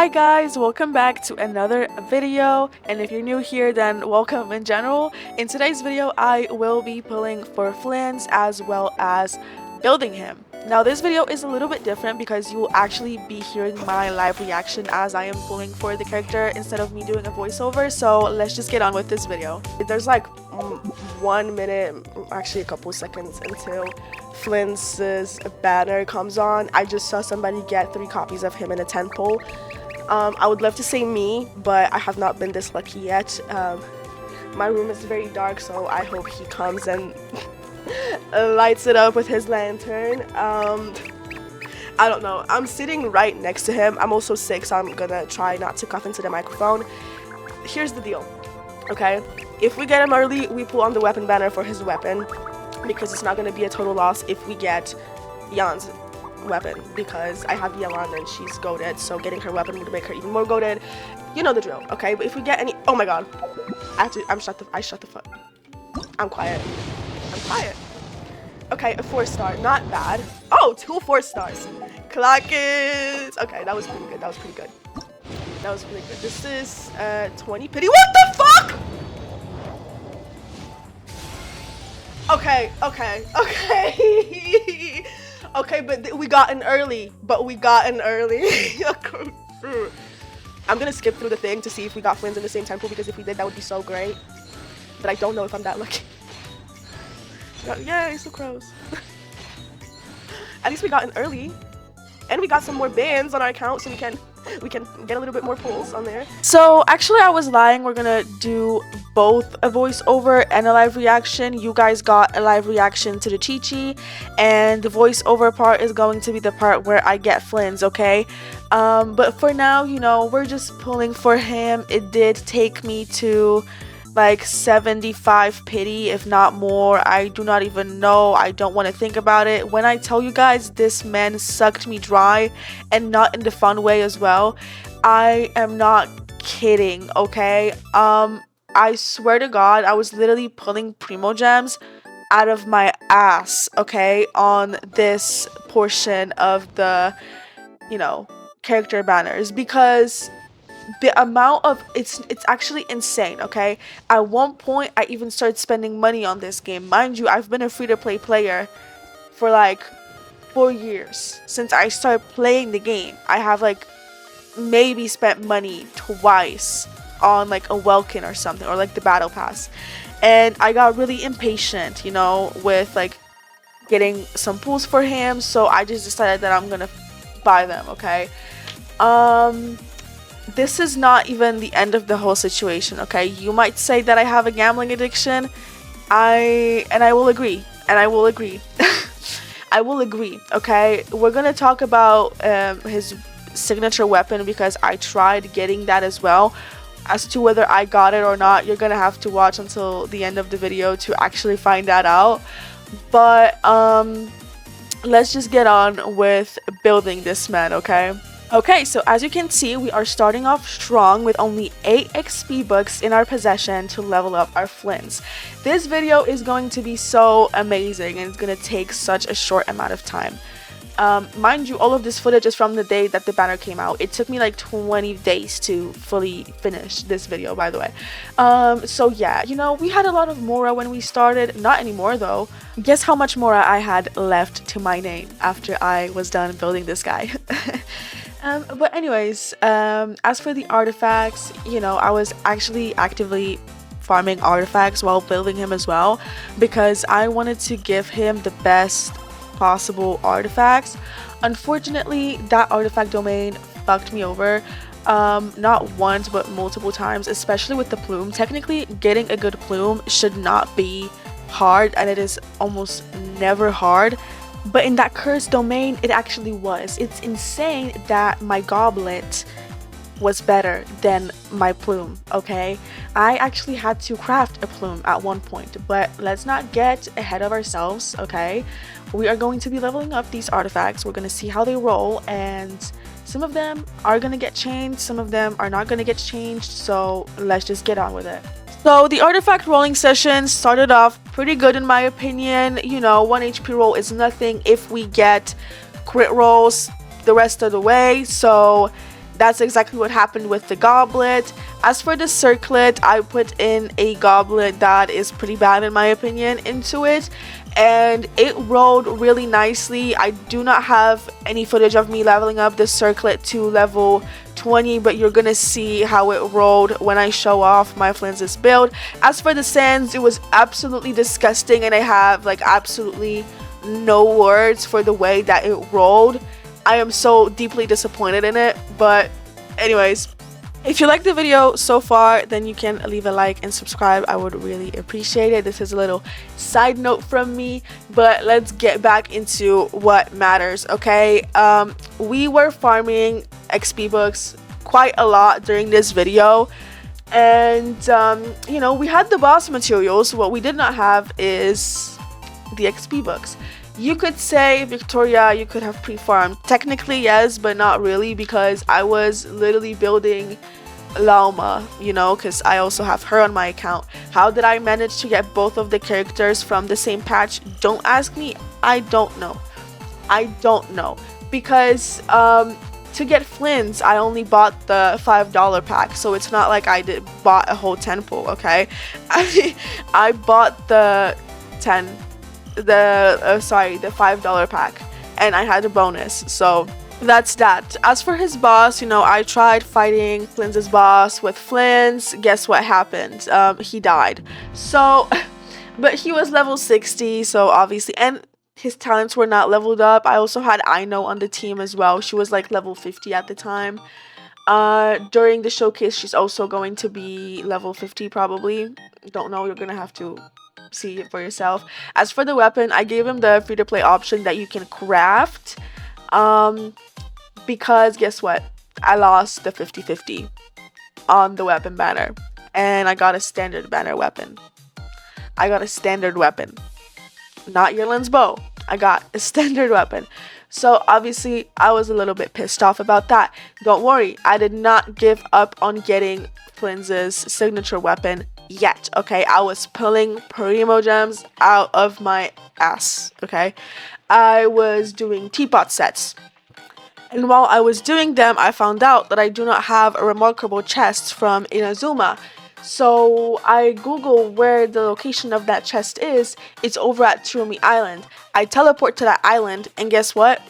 Hi guys, welcome back to another video, and if you're new here then welcome in general. In today's video I will be pulling for Flins as well as building him. Now this video is a little bit different because you will actually be hearing my live reaction as I am pulling for the character instead of me doing a voiceover, so let's just get on with this video. There's like 1 minute, actually a couple seconds until Flins' banner comes on. I just saw somebody get 3 copies of him in a 10 pull. I would love to say me, but I have not been this lucky yet. My room is very dark, so I hope he comes and lights it up with his lantern. I don't know. I'm sitting right next to him. I'm also sick, so I'm gonna try not to cough into the microphone. Here's the deal, okay? If we get him early, we pull on the weapon banner for his weapon, because it's not gonna be a total loss if we get Jan's weapon, because I have Yelan and she's goated, so getting her weapon would make her even more goated. You know the drill, okay? But if we get any, oh my god, I shut the fuck. I'm quiet. Okay, a 4-star, not bad. Oh, 2 4-stars. Clock it. Okay, that was pretty good. This is 20 pity. What the fuck? Okay. Okay, but we got in early. I'm gonna skip through the thing to see if we got Flins in the same temple, because if we did, that would be so great. But I don't know if I'm that lucky. Yay, so close. At least we got in early. And we got some more bands on our account, so we can get a little bit more pulls on there. So actually I was lying. We're gonna do both a voiceover and a live reaction. You guys got a live reaction to the Chi-Chi, and the voiceover part is going to be the part where I get Flins, okay? But for now, you know, we're just pulling for him. It did take me to like 75 pity, if not more. I do not even know. I don't want to think about it. When I tell you guys this man sucked me dry, and not in the fun way as well, I am not kidding, okay? I swear to god, I was literally pulling primo gems out of my ass, okay, on this portion of the, you know, character banners, because the amount of it's actually insane, okay? At one point I even started spending money on this game. Mind you, I've been a free-to-play player for like 4 years. Since I started playing the game, I have like maybe spent money twice on like a Welkin or something, or like the battle pass, and I got really impatient, you know, with like getting some pulls for him, so I just decided that I'm gonna buy them, okay? This is not even the end of the whole situation, okay? You might say that I have a gambling addiction. I will agree. I will agree, okay? We're gonna talk about his signature weapon, because I tried getting that as well. As to whether I got it or not, you're gonna have to watch until the end of the video to actually find that out. But let's just get on with building this man, okay? Okay, so as you can see, we are starting off strong with only 8 XP books in our possession to level up our Flins. This video is going to be so amazing, and it's going to take such a short amount of time. Mind you, all of this footage is from the day that the banner came out. It took me like 20 days to fully finish this video, by the way. So yeah, you know, we had a lot of Mora when we started. Not anymore though. Guess how much Mora I had left to my name after I was done building this guy. But anyways, as for the artifacts, you know, I was actually actively farming artifacts while building him as well, because I wanted to give him the best possible artifacts. Unfortunately, that artifact domain fucked me over, not once but multiple times, especially with the plume. Technically, getting a good plume should not be hard, and it is almost never hard. But in that cursed domain, it actually was. It's insane that my goblet was better than my plume, okay? I actually had to craft a plume at one point, but let's not get ahead of ourselves, okay? We are going to be leveling up these artifacts. We're going to see how they roll, and some of them are going to get changed, some of them are not going to get changed, so let's just get on with it. So the artifact rolling session started off pretty good in my opinion. You know, 1 HP roll is nothing if we get crit rolls the rest of the way. So That's exactly what happened with the goblet. As for the circlet, I put in a goblet that is pretty bad in my opinion into it, and it rolled really nicely. I do not have any footage of me leveling up this circlet to level 20, but you're gonna see how it rolled when I show off my Flins' build. As for the sands, it was absolutely disgusting, and I have like absolutely no words for the way that it rolled. I am so deeply disappointed in it, but anyways, if you like the video so far, then you can leave a like and subscribe. I would really appreciate it. This is a little side note from me, but let's get back into what matters, okay? We were farming XP books quite a lot during this video, and you know, we had the boss materials. What we did not have is the XP books. You could say, Victoria, you could have pre-farmed. Technically, yes, but not really, because I was literally building lmao, you know, because I also have her on my account. How did I manage to get both of the characters from the same patch? Don't ask me. I don't know. I don't know. Because to get Flins, I only bought the $5 pack, so it's not like I bought a whole 10 pool, okay? I bought the the $5 pack, and I had a bonus, so that's that. As for his boss, you know, I tried fighting Flins' boss with Flins. Guess what happened? He died. So but he was level 60, so obviously, and his talents were not leveled up. I also had Ino on the team as well. She was like level 50 at the time. During the showcase, she's also going to be level 50 probably. Don't know, you're gonna have to see it for yourself. As for the weapon, I gave him the free-to-play option that you can craft, because guess what, I lost the 50-50 on the weapon banner, and I got a standard banner weapon. I got a standard weapon, not Yerlin's bow. I got a standard weapon. So obviously I was a little bit pissed off about that. Don't worry, I did not give up on getting Flins' signature weapon yet, okay? I was pulling primo gems out of my ass, okay? I was doing teapot sets, and while I was doing them, I found out that I do not have a remarkable chest from Inazuma. So I Google where the location of that chest is. It's over at Turumi Island. I teleport to that island, and guess what?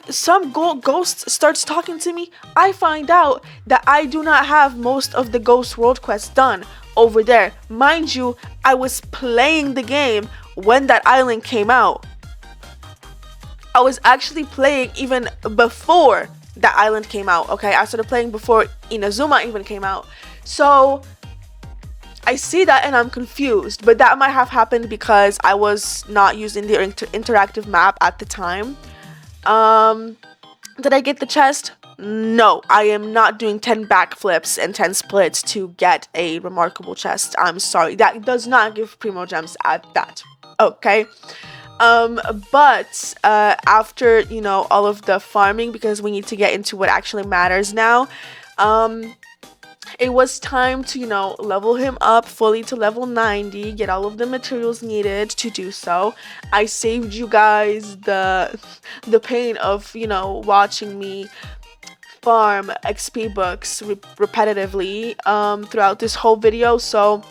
Some ghost starts talking to me. I find out that I do not have most of the Ghost World quests done over there. Mind you, I was playing the game when that island came out. I was actually playing even before that island came out, okay? I started playing before Inazuma even came out. So I see that and I'm confused, but that might have happened because I was not using the interactive map at the time. Did I get the chest? No, I am not doing 10 backflips and 10 splits to get a remarkable chest. I'm sorry, that does not give primo gems at that, okay? But after, you know, all of the farming, because we need to get into what actually matters now, it was time to, you know, level him up fully to level 90, get all of the materials needed to do so. I saved you guys the pain of, you know, watching me farm XP books repetitively throughout this whole video, so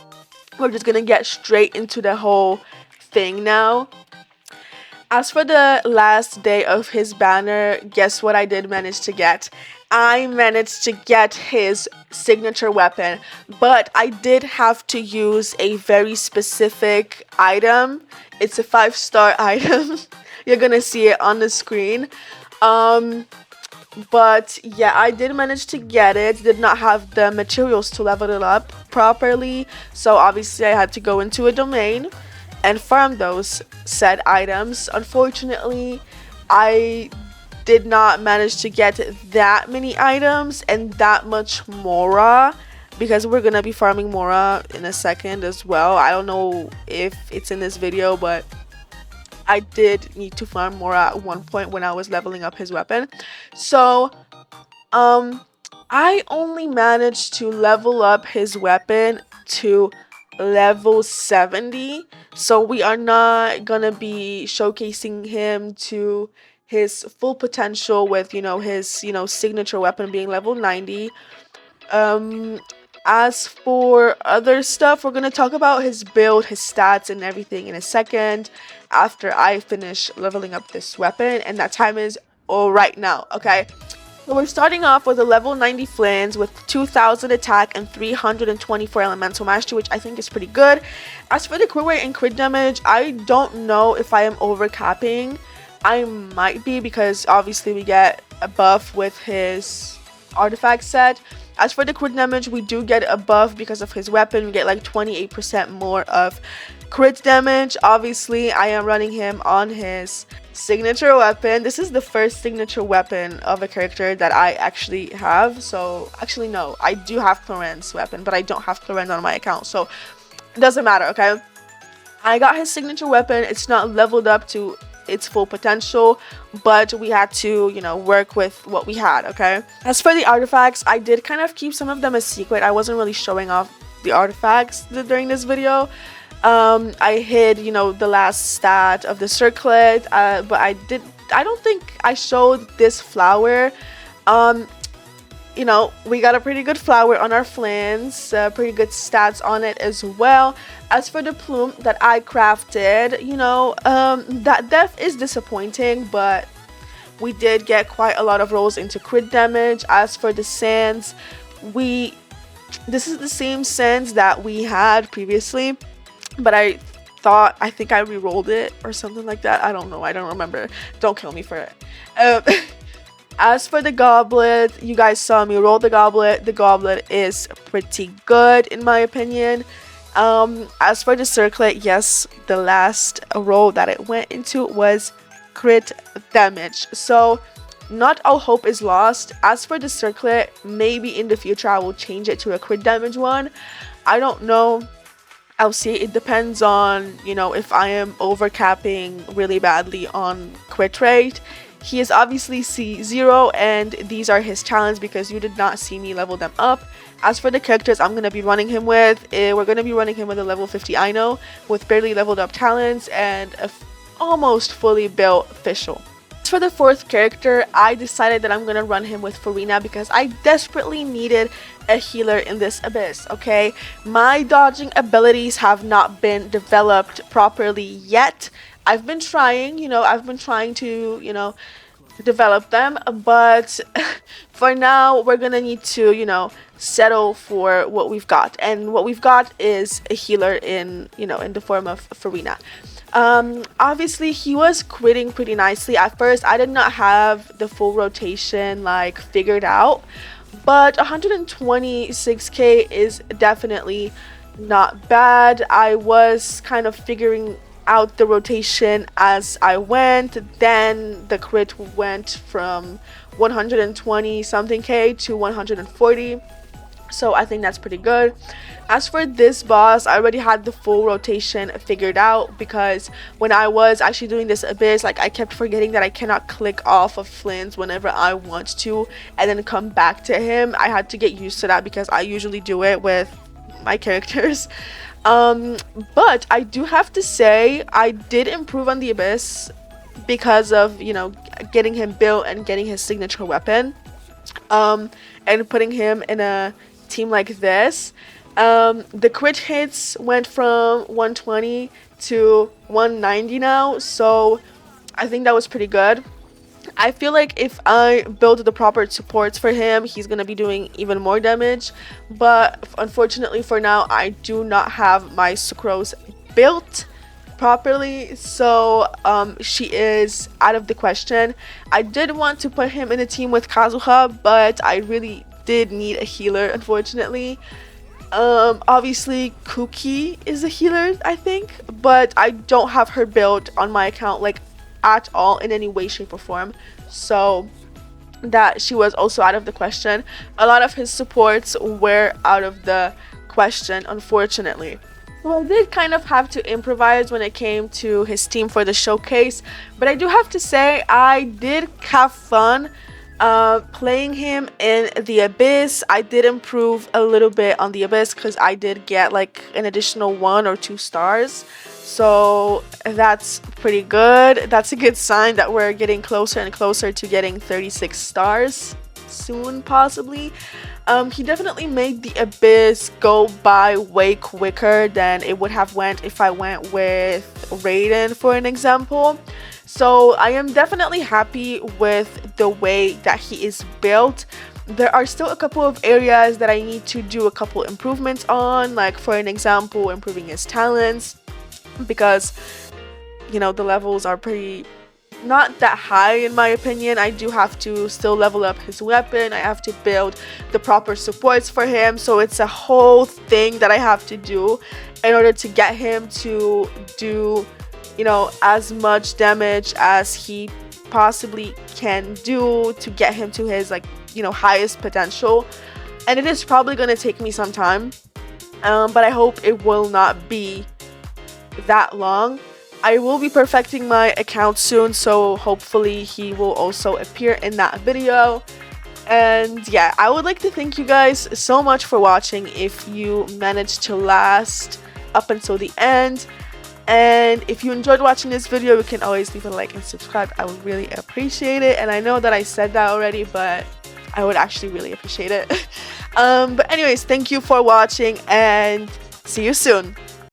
we're just gonna get straight into the whole thing now. As for the last day of his banner, guess what I did manage to get? I managed to get his signature weapon, but I did have to use a very specific item. It's a 5-star item. You're gonna see it on the screen. But yeah, I did manage to get it. Did not have the materials to level it up properly, so obviously I had to go into a domain and farm those said items. Unfortunately, I did not manage to get that many items and that much Mora, because we're gonna be farming Mora in a second as well. I don't know if it's in this video, but I did need to farm Mora at one point when I was leveling up his weapon. So I only managed to level up his weapon to level 70, so we are not gonna be showcasing him to his full potential with, his, signature weapon being level 90. As for other stuff, we're going to talk about his build, his stats, and everything in a second after I finish leveling up this weapon, and that time is right now, okay? So we're starting off with a level 90 Flins with 2000 attack and 324 elemental mastery, which I think is pretty good. As for the crit rate and crit damage, I don't know if I am overcapping. I might be, because obviously we get a buff with his artifact set. As for the crit damage, we do get a buff because of his weapon. We get like 28% more of crit damage. Obviously, I am running him on his signature weapon. This is the first signature weapon of a character that I actually have. So, actually no, I do have Floren's weapon, but I don't have Floren on my account. So, it doesn't matter, okay? I got his signature weapon. It's not leveled up to its full potential, but we had to, work with what we had, okay? As for the artifacts, I did kind of keep some of them a secret. I wasn't really showing off the artifacts during this video. I hid, the last stat of the circlet, but I don't think I showed this flower. We got a pretty good flower on our Flins, pretty good stats on it as well. As for the plume that I crafted, that def is disappointing, but we did get quite a lot of rolls into crit damage. As for the sands, this is the same sands that we had previously, but I think I re-rolled it or something like that. I don't know, I don't remember. Don't kill me for it. As for the goblet, you guys saw me roll the goblet. The goblet is pretty good in my opinion. As for the circlet, yes, the last roll that it went into was crit damage. So not all hope is lost. As for the circlet, maybe in the future I will change it to a crit damage one. I don't know. I'll see. It depends on, if I am overcapping really badly on crit rate. He is obviously C0, and these are his talents because you did not see me level them up. As for the characters I'm going to be running him with, we're going to be running him with a level 50 Ino with barely leveled up talents and a almost fully built Fischl. As for the fourth character, I decided that I'm going to run him with Farina because I desperately needed a healer in this abyss, okay? My dodging abilities have not been developed properly yet. I've been trying, to, develop them, but for now we're gonna need to, settle for what we've got, and what we've got is a healer in the form of Farina. Obviously he was critting pretty nicely. At first I did not have the full rotation figured out, but 126k is definitely not bad. I was kind of figuring out the rotation as I went. Then the crit went from 120 something k to 140, so I think that's pretty good. As for this boss, I already had the full rotation figured out because when I was actually doing this abyss, I kept forgetting that I cannot click off of Flins whenever I want to and then come back to him. I had to get used to that because I usually do it with my characters. But I do have to say I did improve on the abyss because of getting him built and getting his signature weapon, and putting him in a team like this. The crit hits went from 120 to 190 now, so I think that was pretty good. I feel like if I build the proper supports for him, he's going to be doing even more damage. But unfortunately for now, I do not have my Sucrose built properly. So she is out of the question. I did want to put him in a team with Kazuha, but I really did need a healer, unfortunately. Obviously Kuki is a healer, I think, but I don't have her built on my account at all in any way, shape, or form, so that she was also out of the question. A lot of his supports were out of the question, unfortunately. So I did kind of have to improvise when it came to his team for the showcase, but I do have to say I did have fun Playing him in the Abyss, I did improve a little bit on the Abyss because I did get like an additional 1 or 2 stars. So that's pretty good. That's a good sign that we're getting closer and closer to getting 36 stars soon, possibly. He definitely made the Abyss go by way quicker than it would have went if I went with Raiden, for an example. So I am definitely happy with the way that he is built. There are still a couple of areas that I need to do a couple improvements on, like for an example, improving his talents, because you know the levels are pretty not that high in my opinion. I do have to still level up his weapon. I have to build the proper supports for him, so it's a whole thing that I have to do in order to get him to do, you know, as much damage as he possibly can do to get him to his, like, you know, highest potential. And it is probably going to take me some time, but I hope it will not be that long. I will be perfecting my account soon, so hopefully he will also appear in that video. And yeah, I would like to thank you guys so much for watching if you managed to last up until the end. And if you enjoyed watching this video, you can always leave a like and subscribe. I would really appreciate it. And I know that I said that already, but I would actually really appreciate it. But anyways, thank you for watching and see you soon.